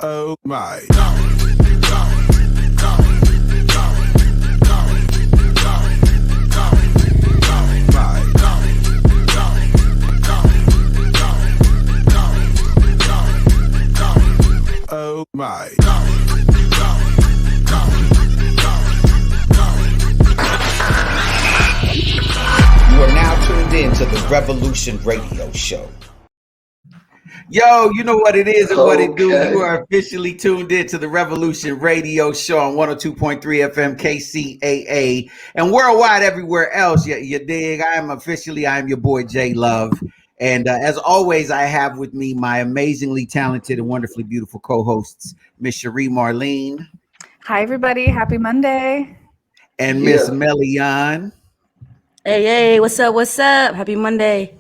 Oh my. Oh my. You are now tuned in to the Revolution Radio Show. Yo, you know what it is and what it do. You are officially tuned in to the Revolution Radio Show on 102.3 FM KCAA and worldwide everywhere else. You dig? I am your boy J Love. And as always, I have with me my amazingly talented and wonderfully beautiful co-hosts, Miss Cherie Marlene. Hi, everybody. Happy Monday. And Miss Melian. Hey, what's up? What's up? Happy Monday.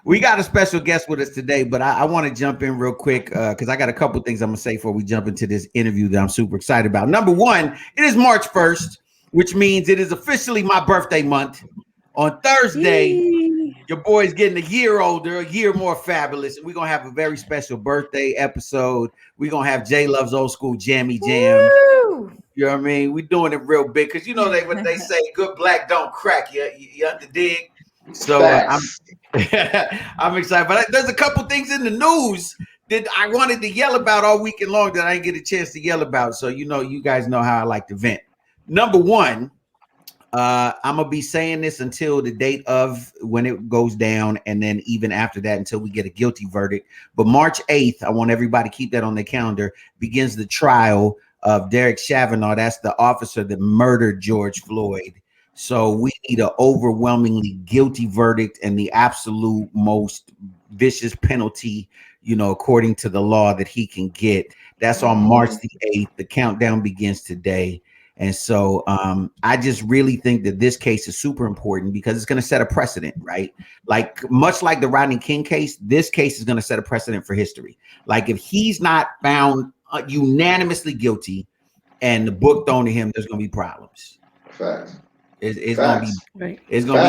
We got a special guest with us today, but I want to jump in real quick because I got a couple things I'm going to say before we jump into this interview that I'm super excited about. Number one, it is March 1st, which means it is officially my birthday month. On Thursday, your boy's getting a year older, a year more fabulous, and we're going to have a very special birthday episode. We're going to have J Love's Old School Jammy Jam. Woo! You know what I mean? We're doing it real big because you know what they say, good black don't crack. You have to dig. So I'm excited, but there's a couple things in the news that I wanted to yell about all weekend long that I didn't get a chance to yell about. So you guys know how I like to vent. Number one, I'm gonna be saying this until the date of when it goes down, and then even after that until we get a guilty verdict. But March 8th, I want everybody to keep that on their calendar. Begins the trial of Derrick Chavin. That's the officer that murdered George Floyd. So we need an overwhelmingly guilty verdict and the absolute most vicious penalty, according to the law that he can get. That's on March the 8th. The countdown begins today. And so I just really think that this case is super important because it's going to set a precedent, right? Like much like the Rodney King case, this case is going to set a precedent for history. Like if he's not found unanimously guilty and the book thrown to him, there's going to be problems. Facts. It's gonna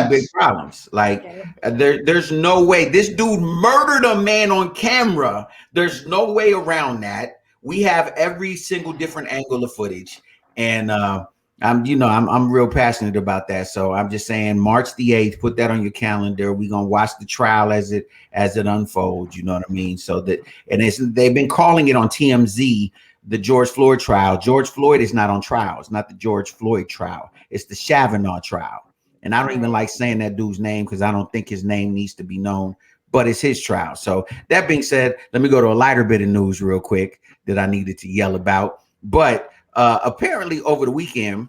be big problems. Like there's no way this dude murdered a man on camera. There's no way around that. We have every single different angle of footage, and I'm real passionate about that. So I'm just saying, March the 8th, put that on your calendar. We're gonna watch the trial as it unfolds. You know what I mean? So that they've been calling it on TMZ the George Floyd trial. George Floyd is not on trial. It's not the George Floyd trial. It's the Chavin trial. And I don't even like saying that dude's name because I don't think his name needs to be known, but it's his trial. So that being said, let me go to a lighter bit of news real quick that I needed to yell about. But apparently over the weekend,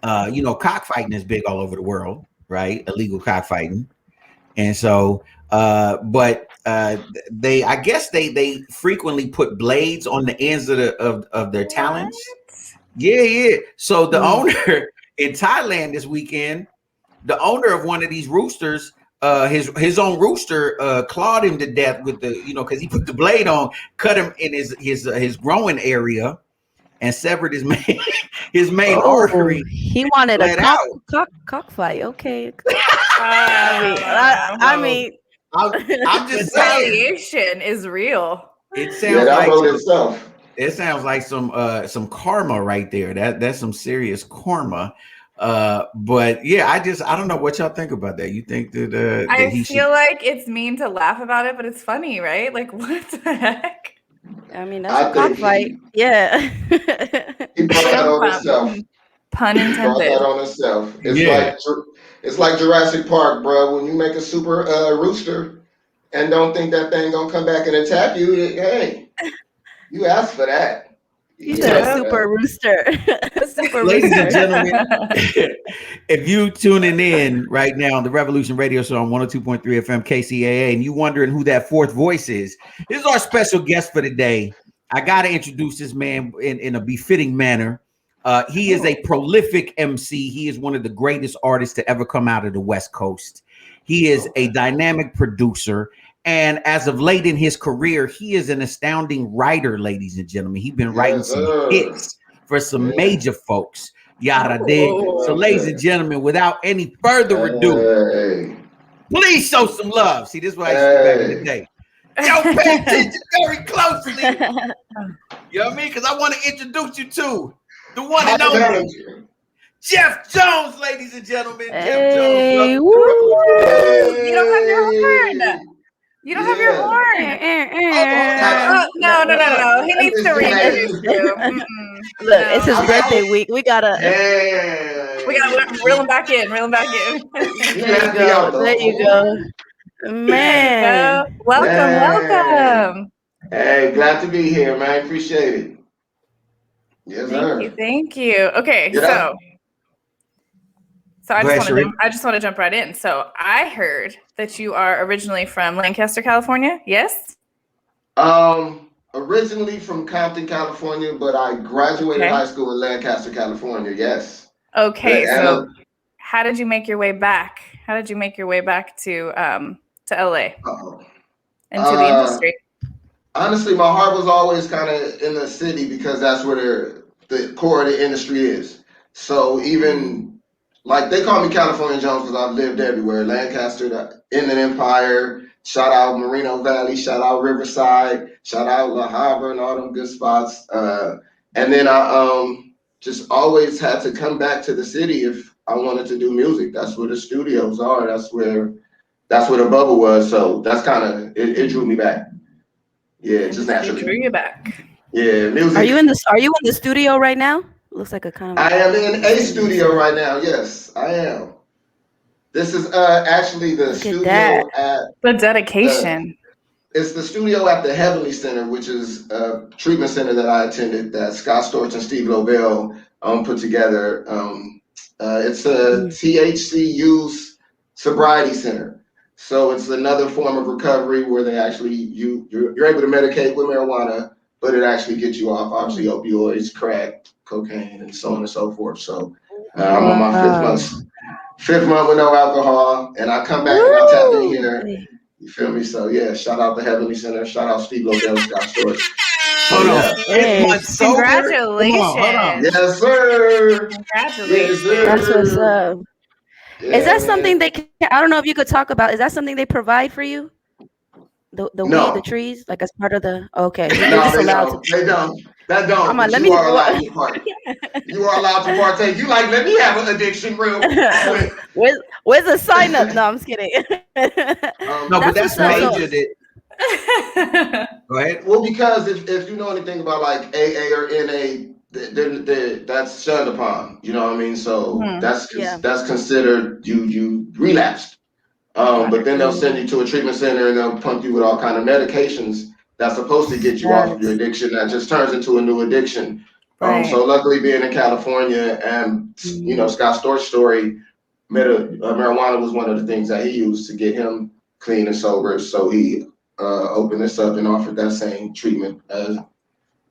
cockfighting is big all over the world, right? Illegal cockfighting. And so, they frequently put blades on the ends of their talons. Yeah. So the owner in Thailand this weekend, the owner of one of these roosters, his own rooster, clawed him to death with because he put the blade on, cut him in his growing area, and severed his main artery. He wanted a cockfight. Okay. I mean, I'm just saying, retaliation is real. It sounds like itself. It sounds like some karma right there. That's some serious karma. But yeah, I don't know what y'all think about that. You think that I feel like it's mean to laugh about it, but it's funny, right? Like what the heck? I mean, that's a cockfight. Yeah. He brought that on himself. Pun intended. He brought that on himself. It's like Jurassic Park, bro. When you make a super rooster and don't think that thing gonna come back and attack you, hey, you asked for that. You said a super rooster. Ladies and gentlemen, if you tuning in right now on the Revolution Radio Show on 102.3 FM KCAA and you wondering who that fourth voice is, this is our special guest for today. I got to introduce this man in a befitting manner. He is a prolific MC. He is one of the greatest artists to ever come out of the West Coast. He is a dynamic producer. And as of late in his career, he is an astounding writer, ladies and gentlemen. He's been writing some hits for some major folks. Yada dig. So, ladies and gentlemen, without any further ado, please show some love. See, this is what I used to do back in the day. Yo, pay attention very closely. You know what I mean? Because I want to introduce you to the one and only Jeff Jones, ladies and gentlemen. Jeff Jones, Hey, welcome woo! to the You don't have your horn. You don't have your horn. No. He needs to reintroduce you. Look, it's his birthday week. We gotta reel him back in. There you go. Man. Welcome. Hey, glad to be here, man. Appreciate it. Yes, sir. Thank you. Okay, so I just want to jump right in. So I heard that you are originally from Lancaster, California. Yes? Originally from Compton, California, but I graduated high school in Lancaster, California. Yes. Okay, so how did you make your way back? How did you make your way back to LA into the industry? Honestly, my heart was always kind of in the city because that's where the core of the industry is. So even like they call me California Jones because I've lived everywhere. Lancaster, the Inland Empire, shout out Moreno Valley, shout out Riverside, shout out La Habra and all them good spots. And then I just always had to come back to the city if I wanted to do music. That's where the studios are. That's where the bubble was. So that's kind of it drew me back. Yeah, just naturally. Drew you back. Yeah, music. Are you in the studio right now? Looks like a kind of. I am in a studio right now. Yes, I am. This is actually the studio at the dedication. It's the studio at the Heavenly Center, which is a treatment center that I attended that Scott Storch and Steve Lobel put together. It's a THC use sobriety center. So it's another form of recovery where they actually you're able to medicate with marijuana, but it actually gets you off obviously opioids, crack, cocaine, and so on and so forth. So I'm on my fifth month with no alcohol, and I come back and I tap in here. You feel me? So yeah, shout out the Heavenly Center, shout out Steve Lobel, Scott Storch. Hold on. Congratulations. Hold on. Yes, sir. Congratulations. Yes, sir. That's what's up. Yeah, is that something they can, I don't know if you could talk about, is that something they provide for you? The weed, the trees, like as part of the okay. No, they don't. That don't. I'm like, you are allowed to partake. You are allowed to partake. You like, let me have an addiction real quick. Where's the sign up? No, I'm just kidding. No, but that's major. Go ahead. Well, because if you know anything about like AA or NA, that's shunned upon. You know what I mean? So that's considered you relapsed. But then they'll send you to a treatment center and they'll pump you with all kind of medications that's supposed to get you off of your addiction. That just turns into a new addiction. So luckily, being in California and Scott Storch's story, marijuana was one of the things that he used to get him clean and sober. So he opened this up and offered that same treatment as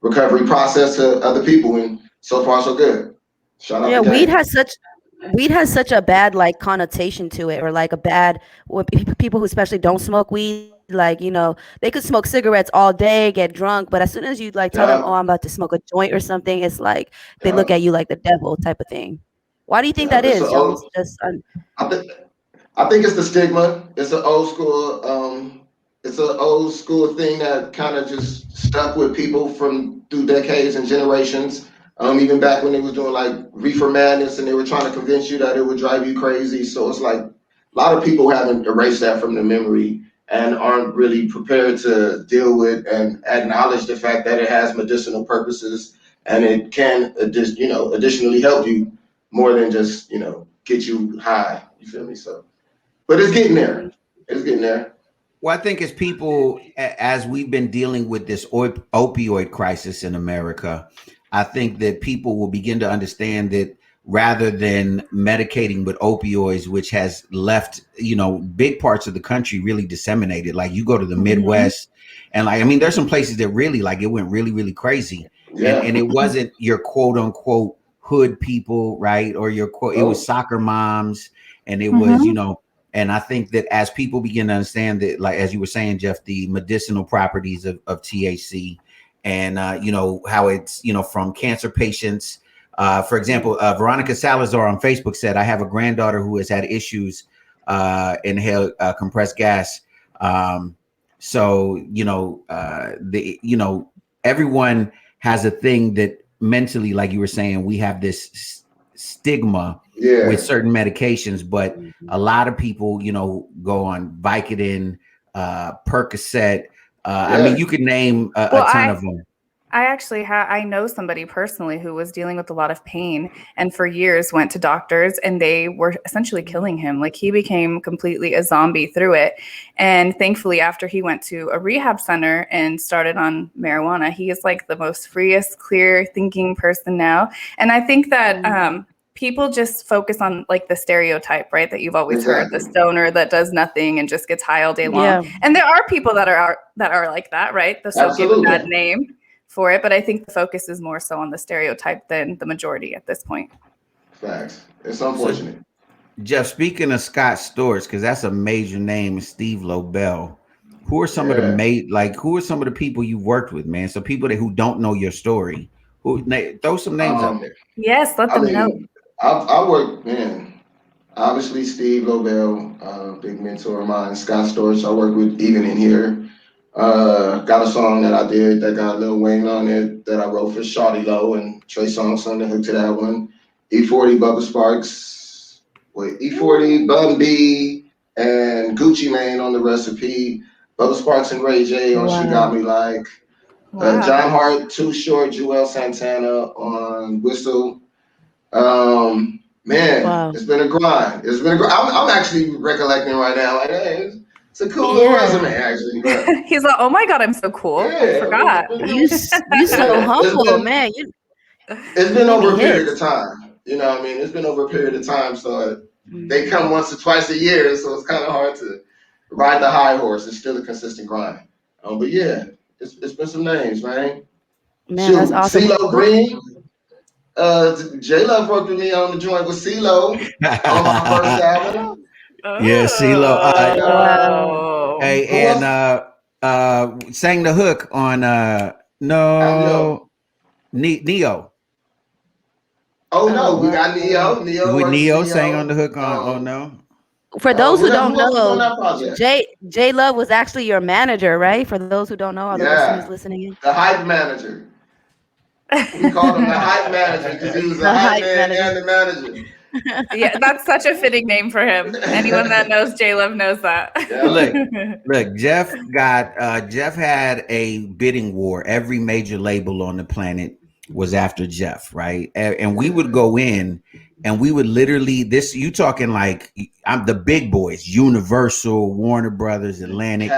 recovery process to other people, and so far so good. Shout out. Yeah, weed has such a bad like connotation to it, or like a bad people who especially don't smoke weed, like they could smoke cigarettes all day, get drunk, but as soon as you like tell them, oh, I'm about to smoke a joint or something, it's like they look at you like the devil type of thing. Why do you think that is, Jones? I think it's the stigma. It's an old school thing that kind of just stuck with people through decades and generations. Even back when they was doing like reefer madness and they were trying to convince you that it would drive you crazy. So it's like a lot of people haven't erased that from the memory and aren't really prepared to deal with and acknowledge the fact that it has medicinal purposes and it can additionally help you more than just get you high. You feel me? So, but it's getting there. Well, I think as people, as we've been dealing with this opioid crisis in America, I think that people will begin to understand that rather than medicating with opioids, which has left, big parts of the country really disseminated. Like you go to the Midwest and there's some places that really it went really, really crazy. Yeah. And it wasn't your quote unquote hood people, right? Or your quote, it was soccer moms and it was, and I think that as people begin to understand that, like, as you were saying, Jeff, the medicinal properties of THC and, how it's, from cancer patients. For example, Veronica Salazar on Facebook said, I have a granddaughter who has had issues inhale compressed gas So, everyone has a thing that mentally, like you were saying, we have this stigma with certain medications, but a lot of people, go on Vicodin, Percocet. I mean, you could name a ton of them. I actually I know somebody personally who was dealing with a lot of pain and for years went to doctors and they were essentially killing him. Like he became completely a zombie through it. And thankfully, after he went to a rehab center and started on marijuana, he is like the most freest, clear thinking person now. And I think that people just focus on like the stereotype, right? That you've always heard, the stoner that does nothing and just gets high all day long. Yeah. And there are people that are like that, right? So give a bad name for it, but I think the focus is more so on the stereotype than the majority at this point. Facts. It's unfortunate. So, Jeff, speaking of Scott Storch, because that's a major name, Steve Lobel. Who are some of the people you worked with, man? So people who don't know your story, throw some names out there. Yes, let them know. I work, man. Obviously, Steve Lobel, big mentor of mine. Scott Storch, I work with even in here. Got a song that I did that got Lil Wayne on it that I wrote for Shawty Low and Trey Songz on the hook to that one. E40, Bubba Sparks, E40, Bun B, and Gucci Mane on the recipe. Bubba Sparks and Ray J on She Got Me Like. John Hart, Too Short, Joel Santana on Whistle. It's been a grind. I'm actually recollecting right now, like, hey, it's a cool little resume, actually. But he's like, oh my God, I'm so cool. I forgot. You so humble, man. It's been over a period of time. You know what I mean? It's been over a period of time. So they come once or twice a year. So it's kind of hard to ride the high horse. It's still a consistent grind. But yeah, it's been some names, man. That's awesome. CeeLo Green. J Love worked with me on the joint with CeeLo on my first album. Yeah, CeeLo. Hey, and sang the hook on Neo. Oh no, we got Neo. Neo sang on the hook on Oh No. For those who don't know, J Love was actually your manager, right? For those who don't know, all the listeners listening in. The hype manager. We called him the hype manager because he was the hype man and the manager. Yeah, that's such a fitting name for him. Anyone that knows J Love knows that. Yeah. Look, Jeff had a bidding war. Every major label on the planet was after Jeff, right? And we would go in and we would literally you talking like I'm the big boys, Universal, Warner Brothers, Atlantic,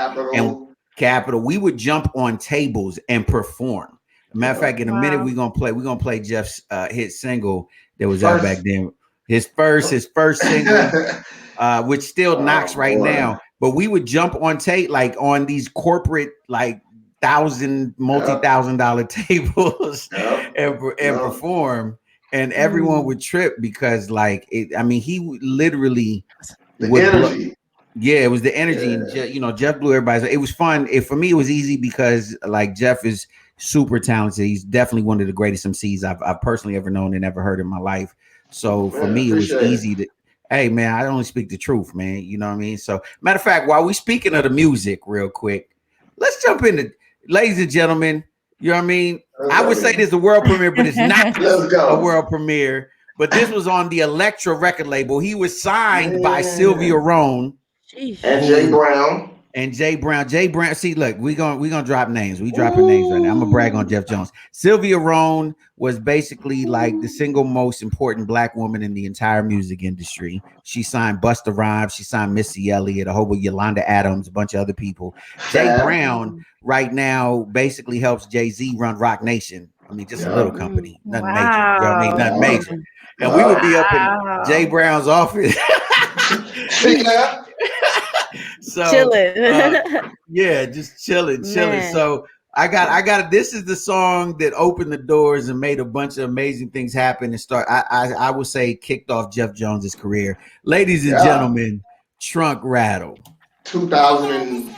Capitol. We would jump on tables and perform. Matter of fact, in a minute we're gonna play Jeff's hit single that was out back then. His first single, which still knocks right now. But we would jump on tape like on these corporate like multi-$1,000 tables and perform, and everyone would trip because he literally energy. It was the energy, and Jeff blew everybody. It was fun. For me, it was easy because like Jeff is super talented. He's definitely one of the greatest MCs I've personally ever known and ever heard in my life. So for me, it was easy to. Hey man, I only speak the truth, man. You know what I mean? So matter of fact, while we speaking of the music, real quick, let's jump into, ladies and gentlemen. You know what I mean? I would say this is a world premiere, but it's not a world premiere. But this was on the Elektra record label. He was signed by Sylvia Rhone and Jay Brown. Jay Brown. See, look, we gonna drop names. We dropping names right now. I'm gonna brag on Jeff Jones. Sylvia Rhone was basically like the single most important Black woman in the entire music industry. She signed Busta Rhymes. She signed Missy Elliott, a whole bunch, Yolanda Adams, a bunch of other people. Jay Brown right now basically helps Jay-Z run Rock Nation. I mean, just a little company, nothing major. You know what I mean? Nothing major. And we would be up in Jay Brown's office. So chilling. Just chilling. So I got this is the song that opened the doors and made a bunch of amazing things happen and I would say kicked off Jeff Jones's career. Ladies and gentlemen, Trunk Rattle. 2000.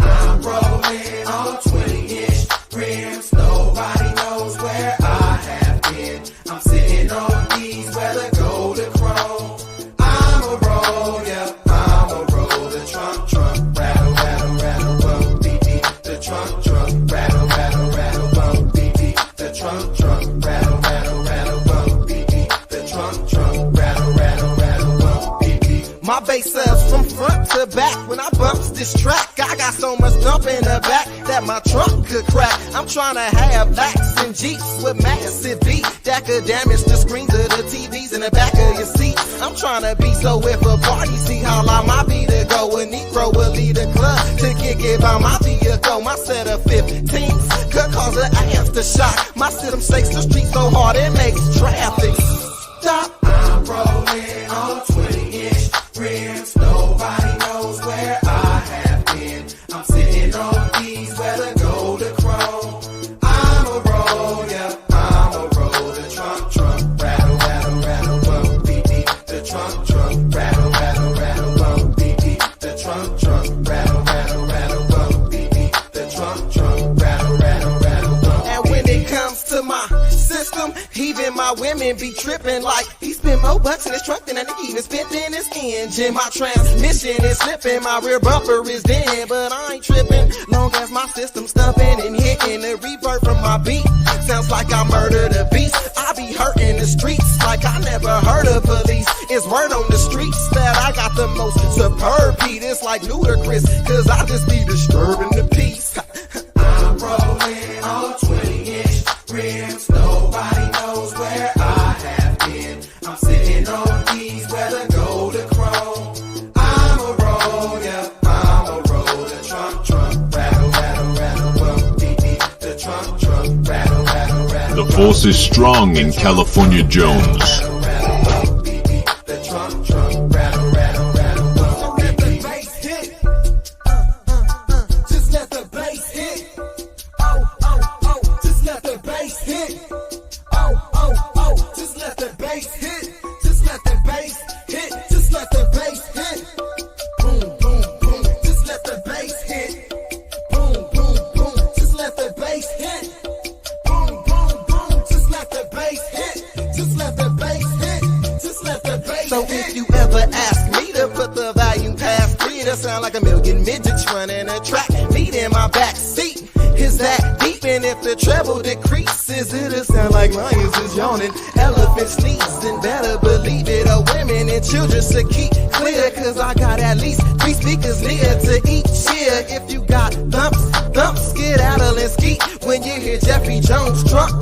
I'm rolling on 20-inch rims. Nobody knows where I have been. I'm sitting on these where the golden chrome. I'm a roll. My bass says from front to back. When I bumps this track, I got so much dump in the back that my trunk could crack. I'm trying to have lax and Jeeps with massive beat that could damage the screens of the TVs in the back of your seat. I'm trying to be so if a party see how loud my beat to go. A Negro will lead the club to kick it by my vehicle. My set of 15s could cause an aftershock. My system shakes the street so hard it makes traffic stop. I'm rolling on 20-inch rims. Nobody knows where I have been. I'm sitting on these where the gold to chrome. I'm a roll, yeah, I'm a roll. The trunk, rattle, rattle, rattle, bump, beep, beep. The trunk, rattle, rattle, rattle, bump, beep, beep. The trunk, rattle, rattle, rattle, bump, beep, beep. The trunk, rattle, rattle, rattle, bump. And when it comes to my system, even my women be tripping like he spent more bucks in his truck than a nigga even spent in his engine. My transmission is slipping, my rear bumper is dead, but I ain't tripping. Long as my system stumping and hitting the reverb from my beat. Sounds like I murdered a beast. I be hurting the streets like I never heard of police. It's word on the streets that I got the most superb beat. It's like ludicrous, cause I just be disturbing the peace. I'm rolling on 20-inch rims. Nobody knows where I have been. I'm sitting on these where the gold to chrome. I'm a roll, yeah, I'm a roll. The trunk, rattle, rattle, rattle, bump, beep, beep. The trunk, rattle, rattle, rattle. The force is strong in California Jones. The trunk, rattle, rattle, rattle, bump, beep, beep. Bass hit. Just let the bass hit. Oh, just let the bass hit. Oh, just let the bass hit. Just let the bass hit. Just let the bass hit. Boom, boom, boom. Just let the bass hit. Boom, boom, boom. Just let the bass hit. Boom, boom, boom. Just let the bass hit. Just let the bass hit. Just let the bass So hit. if you ever ask me to put the volume past 3, that sound like a million midgets running a track. Meat in my back seat. Is that deep? And if the treble decreases, it'll sound like lions is yawning, elephants sneezing. Better believe it, or women and children should keep clear, cause I got at least 3 speakers near to each ear. If you got thumps, skedaddle and skeet when you hear Jeffrey Jones trunk,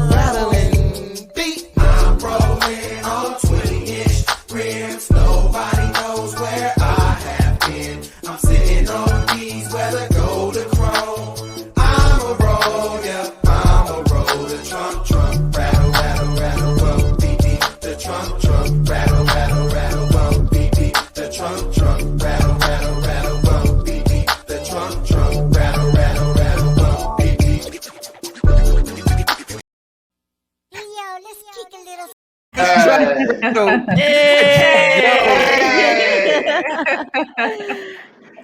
rattling beat. I'm rolling on 20-inch rims. Nobody knows where I have been. I'm sitting on these where the gold to chrome. I'm a roll, yeah, I'm a roll. The trunk, rattle, rattle, rattle, bump, beep, beep. The trunk, rattle, rattle, rattle, bump, beep, beep. The trunk, rattle, rattle, rattle, bump, beep, beep. The trunk, rattle, rattle, rattle, bump, beep, beep. Yo, let's kick a little.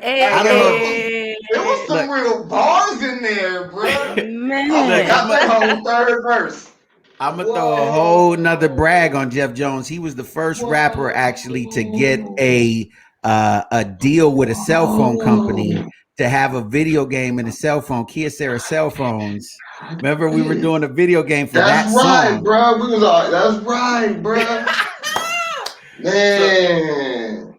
I don't know. There was some real bars in there, bro. Man. I got that whole third verse. I'm gonna throw a whole nother brag on Jeff Jones. He was the first rapper actually to get a deal with a cell phone company to have a video game in a cell phone, Kyocera cell phones. Remember, we were doing a video game for That's that right, song. bro. We was all, that's right, bro. Man.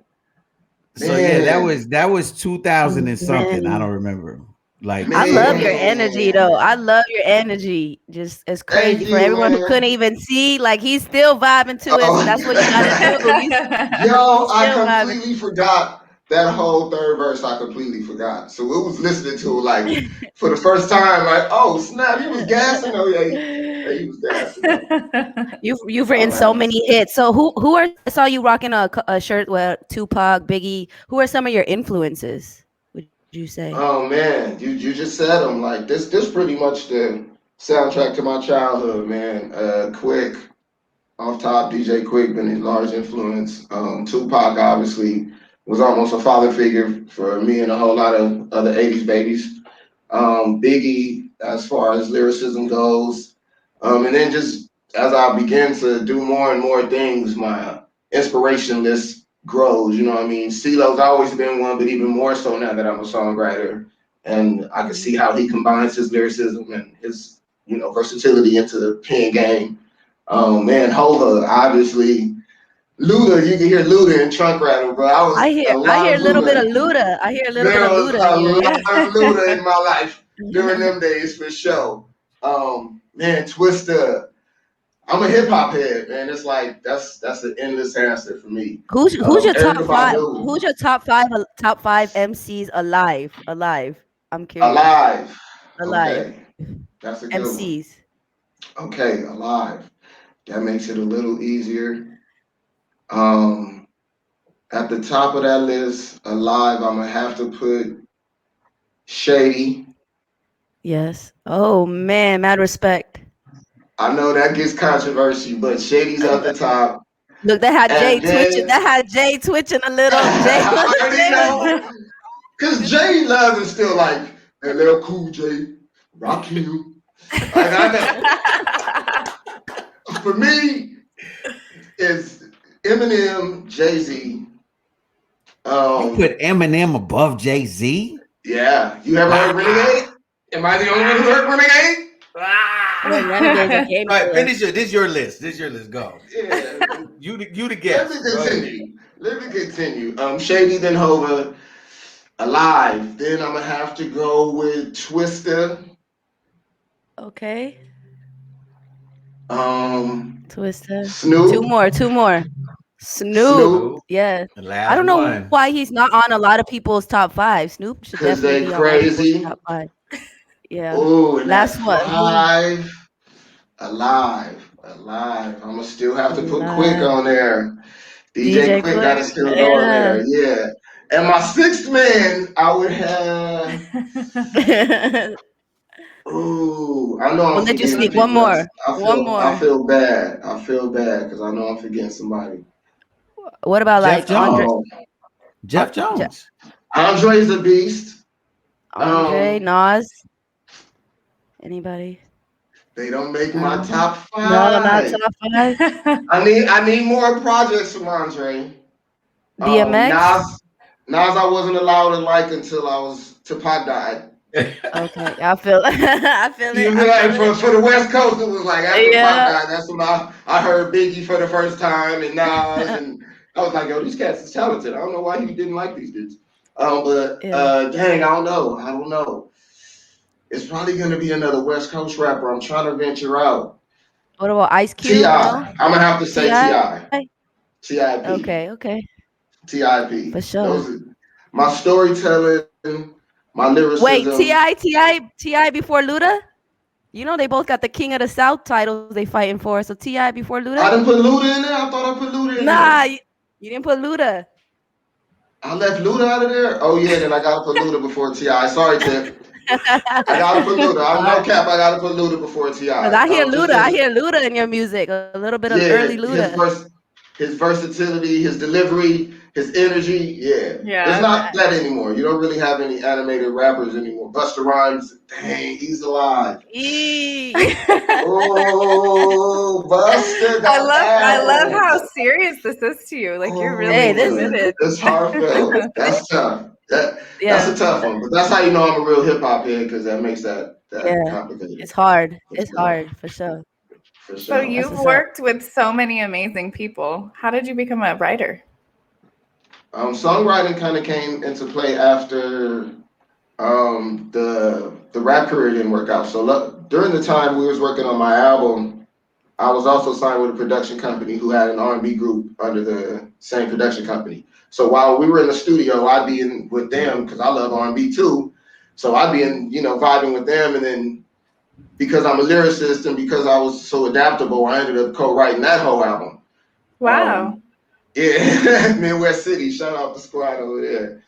So yeah, that was 2000 and something. I don't remember. Like, I love your energy though. I love your energy. Just it's crazy Thank for you, everyone who man. couldn't even see. Like he's still vibing to it. So that's what you gotta do. Yo, I still vibing. completely forgot that whole third verse. I completely forgot. So it was listening to it like for the first time, like, oh snap, he was gassing. Oh yeah, he was gassing. You've written so many hits. So who are I saw you rocking a shirt with Tupac, Biggie. Who are some of your influences? Would you say? Oh man, you just said them. Like this pretty much the soundtrack to my childhood, man. Quick, off top, DJ Quick been a large influence. Tupac obviously was almost a father figure for me and a whole lot of other 80s babies. Biggie, as far as lyricism goes. And then just as I begin to do more and more things, my inspiration list grows. You know what I mean? CeeLo's always been one, but even more so now that I'm a songwriter. And I can see how he combines his lyricism and his, versatility into the pen game. Man, Hova, obviously, Luda, you can hear Luda in Trunk Rattle, bro. I was a I lot hear of a little bit of Luda. Luda. I hear a little bit There of was Luda a in you. lot Yeah. of Luda in my life during them days for sure. Man, Twista. I'm a hip hop head, man. It's like that's an endless answer for me. Who's your top Erica five? Badu, Who's your top five MCs alive? Alive. I'm curious. Alive. Alive. Okay, that's a good one. MCs. Okay, Alive. That makes it a little easier. Um, at the top of that list, Alive, I'm gonna have to put Shady. Yes. Oh man, mad respect. I know that gets controversy, but Shady's at the top. Look, that had Jay And twitching. then That had Jay twitching a little. Jay I already Jay know. was Because Jay Love is still like, LL Cool J, Rakim. Like, I know. For me, it's Eminem, Jay-Z. You put Eminem above Jay-Z? Yeah. You ever heard Renegade? Am I the only one who heard Renegade? Renegade's a game All right, killer. finish it. This is your list. Go. Yeah. You the guest. Let me continue. Shady, then Hova. Alive. Then I'm gonna have to go with Twista. Okay. Twister. Snoop. Two more. Snoop. Yeah. The last I don't know one. why he's not on a lot of people's top five. Snoop should 'Cause definitely they be on a lot of people's crazy. top five. Yeah. Oh, and Last one. five. Alive. I'm gonna still have to put Quick on there. DJ Quick gotta still go on there. Yeah. And my sixth man, I would have. Ooh, I know I'm We'll let you forgetting sneak one people. more. I feel bad. I feel bad because I know I'm forgetting somebody. What about Jeff like Andre? Jones. Jeff Jones. Andre's a beast. Andre, Nas. Anybody? They don't make my top five. No, not top five. I need more projects from Andre. DMX. Nas, I wasn't allowed to like until Tupac died. Okay, I feel You know, like for the West Coast, it was like after Pac died, that's when I heard Biggie for the first time and Nas, and I was like, yo, these cats is talented. I don't know why you didn't like these dudes. Dang, I don't know. It's probably gonna be another West Coast rapper. I'm trying to venture out. What about Ice Cube? T.I. No? I'm gonna have to say T.I. T.I.P. Okay. T.I.P. For sure. Those are my storytelling, my lyricism. Wait, T.I. before Luda? You know they both got the King of the South titles they fighting for. So T.I. before Luda? I didn't put Luda in there. I thought I put Luda in there. Nah, you didn't put Luda. I left Luda out of there? Oh, yeah, then I got to put Luda before T.I. Sorry, Tip. I got to put Luda. I'm no cap. I got to put Luda before T.I. I hear Luda in your music. A little bit of early Luda. His versatility, his delivery, his energy, yeah. It's not that anymore. You don't really have any animated rappers anymore. Busta Rhymes, dang, he's alive. Oh, Busta. I love how serious this is to you. Like you're really committed. It's heartfelt. That's tough. That's a tough one, but that's how you know I'm a real hip hop head because that makes that complicated. It's hard. It's hard for sure. So you've worked with so many amazing people. How did you become a writer? Songwriting kind of came into play after the rap career didn't work out. So during the time we was working on my album, I was also signed with a production company who had an R&B group under the same production company. So while we were in the studio, I'd be in with them because I love R&B too. So I'd be in, vibing with them, and then because I'm a lyricist and because I was so adaptable, I ended up co-writing that whole album. Wow. Yeah, Midwest City. Shout out the squad over there.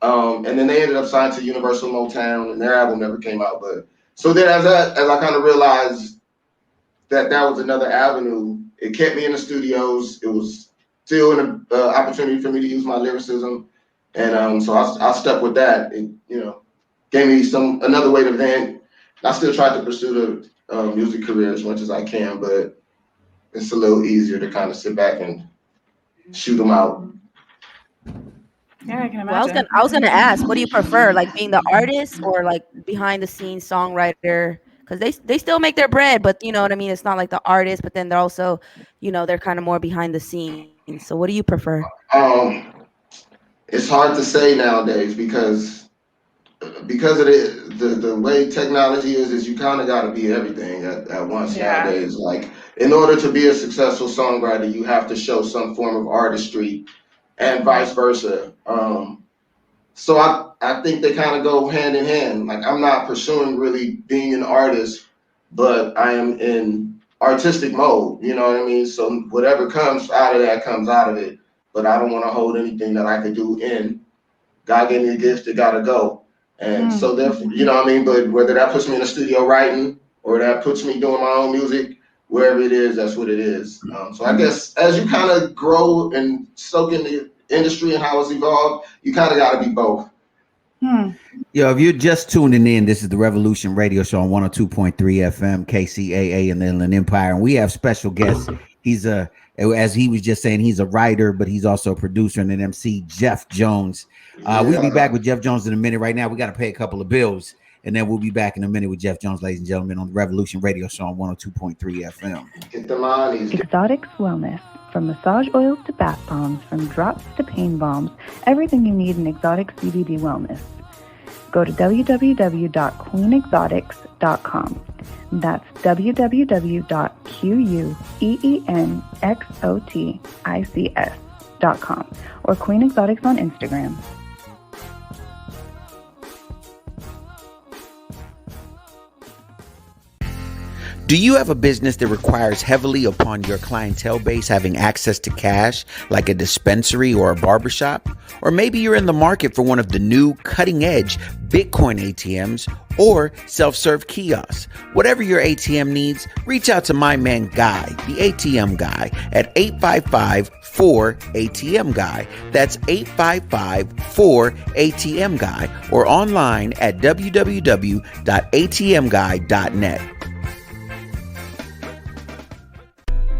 And then they ended up signed to Universal Motown, and their album never came out. But so then, as I kind of realized that was another avenue, it kept me in the studios. It was still an opportunity for me to use my lyricism, and so I stuck with that. It gave me another way to vent. I still try to pursue the music career as much as I can, but it's a little easier to kind of sit back and shoot them out. Yeah, I can imagine. Well, I was gonna ask, what do you prefer, like being the artist or like behind the scenes songwriter? Because they still make their bread, but you know what I mean. It's not like the artist, but then they're also, they're kind of more behind the scenes. So what do you prefer? It's hard to say nowadays because of the way technology is you kind of got to be everything at once Yeah. nowadays. Like, in order to be a successful songwriter, you have to show some form of artistry, and vice versa. So I think they kind of go hand in hand. Like, I'm not pursuing really being an artist, but I am in artistic mode. You know what I mean? So whatever comes out of that comes out of it. But I don't want to hold anything that I could do in. God gave me a gift, it gotta go. And so therefore, you know what I mean? But whether that puts me in the studio writing or that puts me doing my own music, wherever it is, that's what it is. So I guess as you kind of grow and soak in the industry and how it's evolved, you kind of got to be both. Yo, if you're just tuning in, this is the Revolution Radio Show on 102.3 FM, KCAA in the Inland Empire. And we have special guests. He's as he was just saying, he's a writer, but he's also a producer and an MC, Jeff Jones. We'll be back with Jeff Jones in a minute. Right now, we got to pay a couple of bills. And then we'll be back in a minute with Jeff Jones, ladies and gentlemen, on the Revolution Radio Show on 102.3 FM. Get the money. Exotics Wellness. From massage oils to bath bombs, from drops to pain bombs, everything you need in exotic CBD wellness. Go to www.queenexotics.com. That's www.queenexotics.com or Queen Exotics on Instagram. Do you have a business that requires heavily upon your clientele base having access to cash, like a dispensary or a barbershop? Or maybe you're in the market for one of the new cutting-edge Bitcoin ATMs or self-serve kiosks. Whatever your ATM needs, reach out to my man Guy, the ATM Guy, at 855-4ATM-GUY. That's 855-4ATM-GUY or online at www.atmguy.net.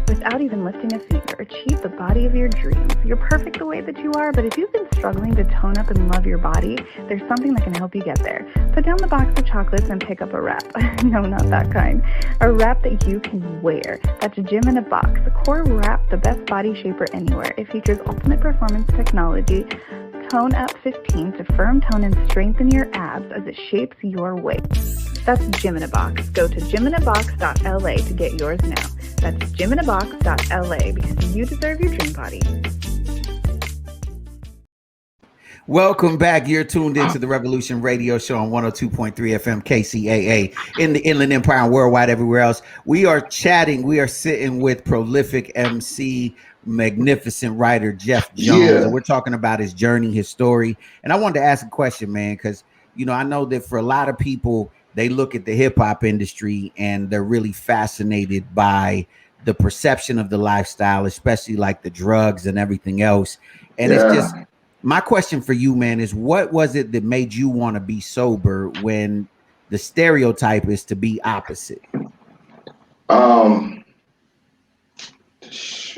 Without even lifting a finger, achieve the body of your dreams. You're perfect the way that you are, but if you've been struggling to tone up and love your body, there's something that can help you get there. Put down the box of chocolates and pick up a wrap. No, not that kind. A wrap that you can wear. That's a gym in a box. The Core Wrap, the best body shaper anywhere. It features ultimate performance technology, Tone Up 15 to firm tone and strengthen your abs as it shapes your waist. That's Gym in a Box. Go to gyminabox.la to get yours now. That's gyminabox.la because you deserve your dream body. Welcome back. You're tuned into the Revolution Radio Show on 102.3 FM KCAA in the Inland Empire and worldwide everywhere else. We are chatting. We are sitting with prolific MC, magnificent writer Jeff Jones, and we're talking about his journey, his story. And I wanted to ask a question, man, because I know that for a lot of people, they look at the hip hop industry and they're really fascinated by the perception of the lifestyle, especially like the drugs and everything else. And it's just, my question for you, man, is what was it that made you want to be sober when the stereotype is to be opposite?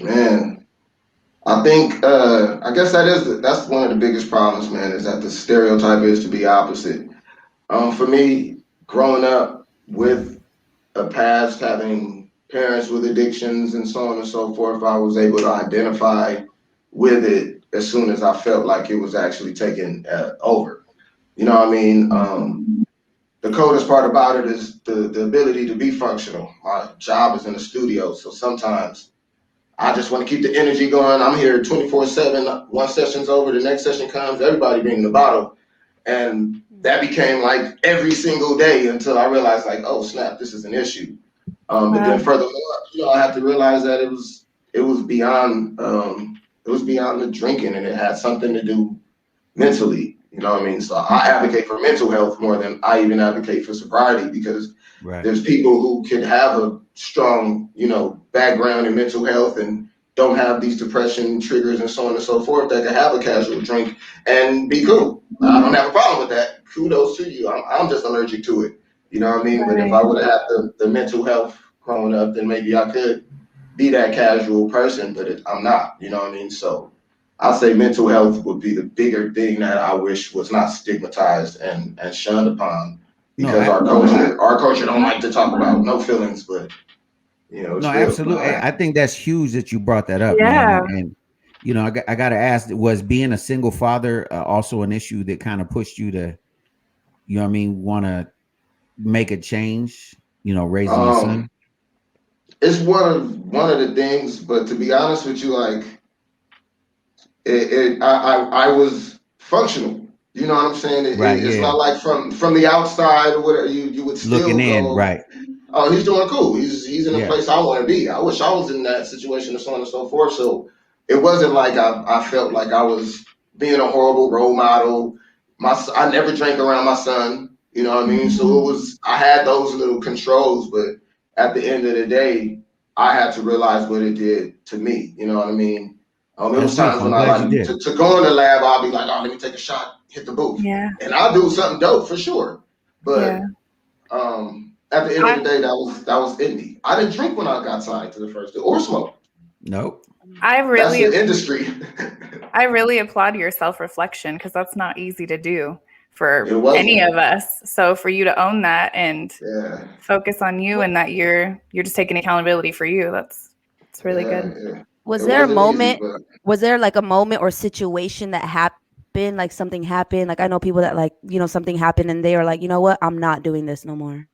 Man, I think I guess that's one of the biggest problems, man, is that the stereotype is to be opposite. For me, growing up with a past, having parents with addictions and so on and so forth, I was able to identify with it as soon as I felt like it was actually taking over. You know what I mean? The coldest part about it is the ability to be functional. My job is in the studio, so sometimes I just want to keep the energy going. I'm here 24/7. One session's over, the next session comes, everybody bringing the bottle. And that became like every single day until I realized, like, oh snap, this is an issue. But then furthermore, I had to realize that it was beyond the drinking, and it had something to do mentally. You know what I mean? So I advocate for mental health more than I even advocate for sobriety, because there's people who can have a strong, background in mental health and don't have these depression triggers and so on and so forth that can have a casual drink and be cool. I don't have a problem with that. Kudos to you. I'm just allergic to it. You know what I mean? But if I would have had the mental health growing up, then maybe I could be that casual person, but I'm not. You know what I mean? So I'd say mental health would be the bigger thing that I wish was not stigmatized and shunned upon, because our culture don't like to talk about no feelings, but it's absolutely. I think that's huge that you brought that up. Yeah. Man. I got to ask, was being a single father also an issue that kind of pushed you to, want to make a change, raising your Um, son? it's one of the things, but to be honest with you, like I was functional. You know what I'm saying? Right. It's Yeah. not like from the outside or whatever. You would Looking still in. go, Right. oh, he's doing cool. He's in a Yeah. place I want to be. I wish I was in that situation and so on and so forth. So it wasn't like I felt like I was being a horrible role model. I never drank around my son. You know what I mean? So it was I had those little controls, but at the end of the day, I had to realize what it did to me. You know what I mean? It That's was times beautiful. I'm when I glad you like did. to go in the lab, I'll be like, oh, let me take a shot, hit the booth, Yeah. and I'll do something dope for sure. Yeah. But at the end of I the day, that was in me. I didn't drink when I got signed to the first deal or smoke. Nope. I That's really the industry. I really applaud your self-reflection because that's not easy to do It for any wasn't. of us. So for you to own that and Yeah, focus on you and that you're just taking accountability for you, it's really yeah, good. yeah. Was It there a wasn't easy, moment? but Was there like a moment or situation that happened? Like something happened. Like I know people that like something happened and they are like, you know what? I'm not doing this no more.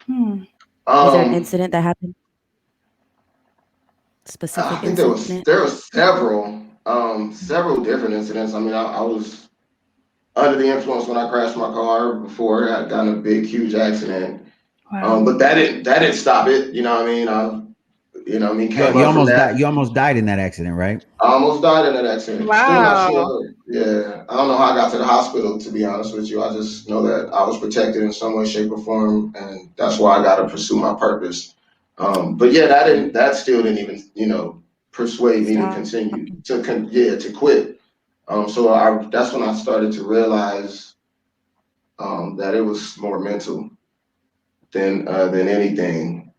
Hmm. Was there an um, incident that happened? I Specific think there was incident? there were several different incidents. I mean, I was under the influence when I crashed my car before I got in a big, huge accident. Wow. But that didn't stop it. You know what I mean? You, Came you up from almost that. died. You almost died in that accident, right? I almost died in that accident. Still not Wow. sure. Yeah, I don't know how I got to the hospital. To be honest with you, I just know that I was protected in some way, shape, or form, and that's why I got to pursue my purpose. But yeah, that still didn't even persuade me to Stop. continue to quit. So that's when I started to realize that it was more mental than anything.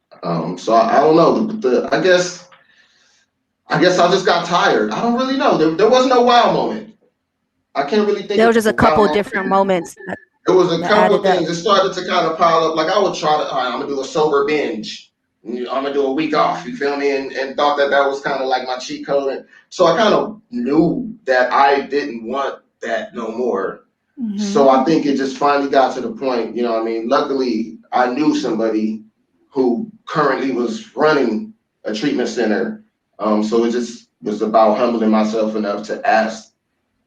So I don't know. I guess I just got tired. I don't really know. There was no wow moment. I can't really think There of was just a a wow couple of moment. different moments It was a that couple added of up. things. It started to kind of pile up. Like I would try to, all right, I'm gonna do a sober binge. I'm gonna do a week off. You feel me? And thought that was kind of like my cheat code. And so I kind of knew that I didn't want that no more. So I think it just finally got to the point. You know what I mean? Luckily, I knew somebody who currently was running a treatment center. So it just was about humbling myself enough to ask,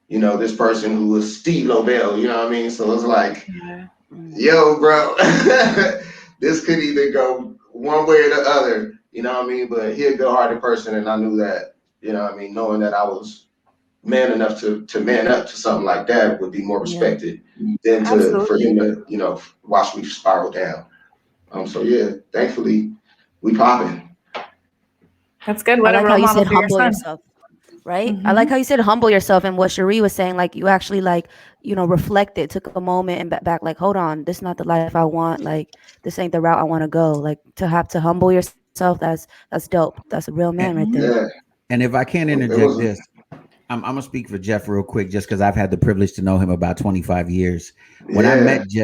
this person who was Steve Lobel, you know what I mean? So it's like, Yeah. yo, bro, this could either go one way or the other, you know what I mean? But he a good-hearted person, and I knew that, you know what I mean? Knowing that I was man enough to man up to something like that would be more Yeah. respected than for him Absolutely. to, watch me spiral down. So yeah, thankfully, we popping. That's good. I What a like how role you model said for your humble son. yourself, right? I like how you said humble yourself and what Cherie was saying, like you actually like, reflected, took a moment and back like, hold on, this is not the life I want. Like this ain't the route I want to go. Like to have to humble yourself, that's dope. That's a real man And, right there. Yeah, and if I can it interject was. this, I'm gonna speak for Jeff real quick, just because I've had the privilege to know him about 25 years. Yeah,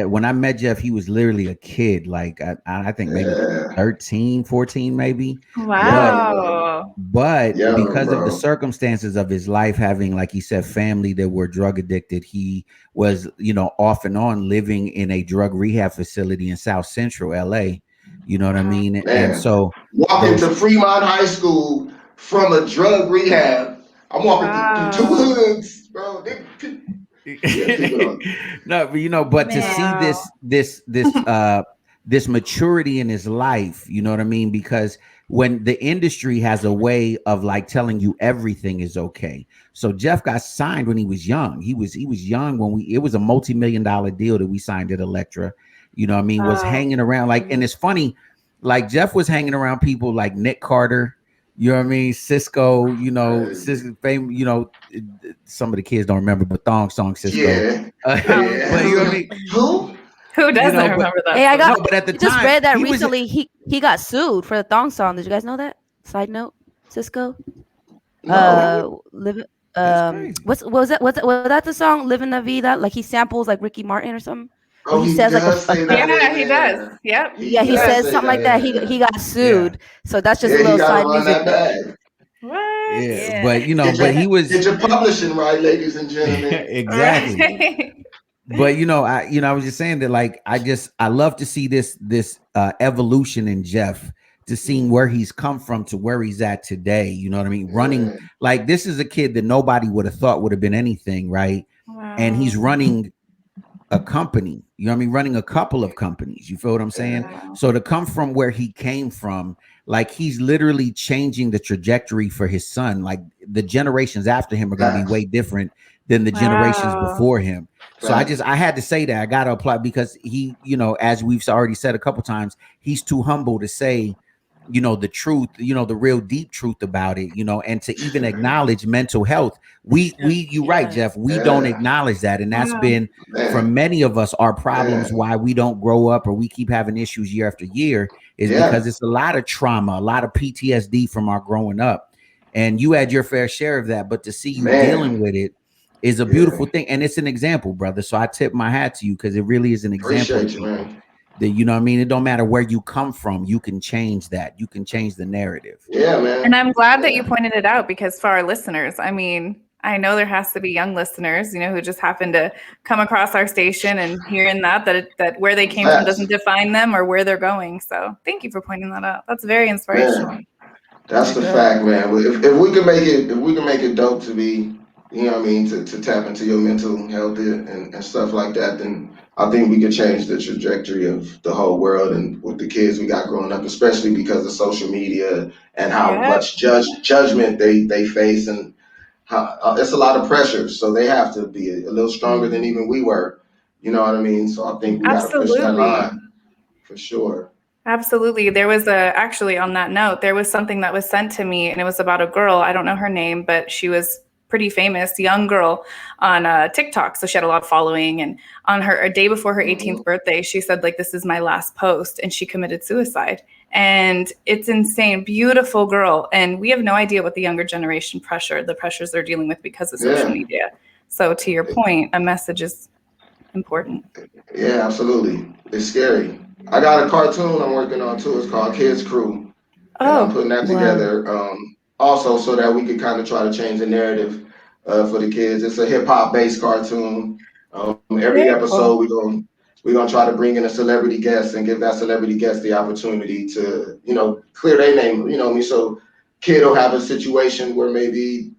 When I met Jeff, he was literally a kid, like I think maybe yeah, 13, 14, maybe. But young, bro, Wow. young, because of the bro. circumstances of his life, having, like he said, family that were drug addicted, he was, off and on living in a drug rehab facility in South Central LA. You know what I Wow. mean? And Man, so walking those to Fremont High School from a drug rehab. I'm walking through two Wow. hoods, bro. Yeah, keep it on. no, but but to see Man. Wow. this maturity in his life, you know what I mean? Because when the industry has a way of like telling you everything is okay. So Jeff got signed when he was young. He was young when it was a multi-million-dollar deal that we signed at Elektra. You know what I mean? Was Wow. hanging around like, and it's funny, like Jeff was hanging around people like Nick Carter. You know what I mean? Cisco, Cisco fame, some of the kids don't remember, but Thong Song Cisco. Yeah, Oh, yeah. But you know what I mean? Who? who doesn't But remember Hey, that no, song? but at the I just time read that he was recently he got sued for the thong song. Did you guys know that? Side note, Cisco. No. Live that's crazy. what was that? Was that the song "Living La Vida"? Like he samples like Ricky Martin or something, but Oh, he he says like does a say that in Yeah, he does. there. Yep, He yeah, he he does does. says say something that like in that. He there. got Yeah. sued, so that's just a Yeah, he little got to side run music that note. bag. What? Yeah, but you know, Get but your, he get was your publishing right, ladies and gentlemen. exactly. Right. But I was just saying that like I love to see this evolution in Jeff, to seeing where he's come from to where he's at today. You know what I mean? Running Yeah, like this is a kid that nobody would have thought would have been anything, right? And he's Wow. running a company, you know what I mean, running a couple of companies. You feel what I'm saying? yeah, So to come from where he came from, like he's literally changing the trajectory for his son. Like the generations after him are going to be facts, way different than the generations Wow. before him. So facts. I had to say that I got to apply because he, as we've already said a couple times, he's too humble to say, the truth, the real deep truth about it, and to even acknowledge mental health. You're right, Jeff. We don't Yeah, acknowledge that. And that's Wow. been for man, many of us our problems man, why we don't grow up or we keep having issues year after year is yeah, because it's a lot of trauma, a lot of PTSD from our growing up. And you had your fair share of that, but to see you dealing man, with it is a yeah. beautiful thing. And it's an example, brother. So I tip my hat to you because it really is an example to Appreciate you, people man. that, you know what I mean? It don't matter where you come from, you can change that. You can change the narrative. Yeah, And man. I'm glad that you Yeah, pointed it out because for our listeners, I mean, I know there has to be young listeners, who just happen to come across our station and hearing that where they came from facts, doesn't define them or where they're going. So thank you for pointing that out. That's very inspirational. man. That's For the sure. fact, man. If we can make it, if we can make it dope to be, you know what I mean, to tap into your mental health and stuff like that, then I think we could change the trajectory of the whole world and with the kids we got growing up, especially because of social media and how Yep. much judgment they face and how it's a lot of pressure. So they have to be a little stronger than even we were. You know what I mean? So I think we got to push that Absolutely. line for sure. Absolutely. There was actually on that note, there was something that was sent to me and it was about a girl. I don't know her name, but she was pretty famous, young girl on TikTok. So she had a lot of following. And on a day before her 18th birthday, she said, like, this is my last post. And she committed suicide. And it's insane. Beautiful girl. And we have no idea what the younger generation the pressures they're dealing with because of social Yeah. media. So to your point, a message is important. Yeah, absolutely. It's scary. I got a cartoon I'm working on too. It's called Kids Crew, and I'm Oh, putting that Wow. together also so that we can kind of try to change the narrative for the kids. It's a hip hop based cartoon. Every very episode cool. we're gonna try to bring in a celebrity guest and give that celebrity guest the opportunity to clear their name. You know what I mean? So kid will have a situation where maybe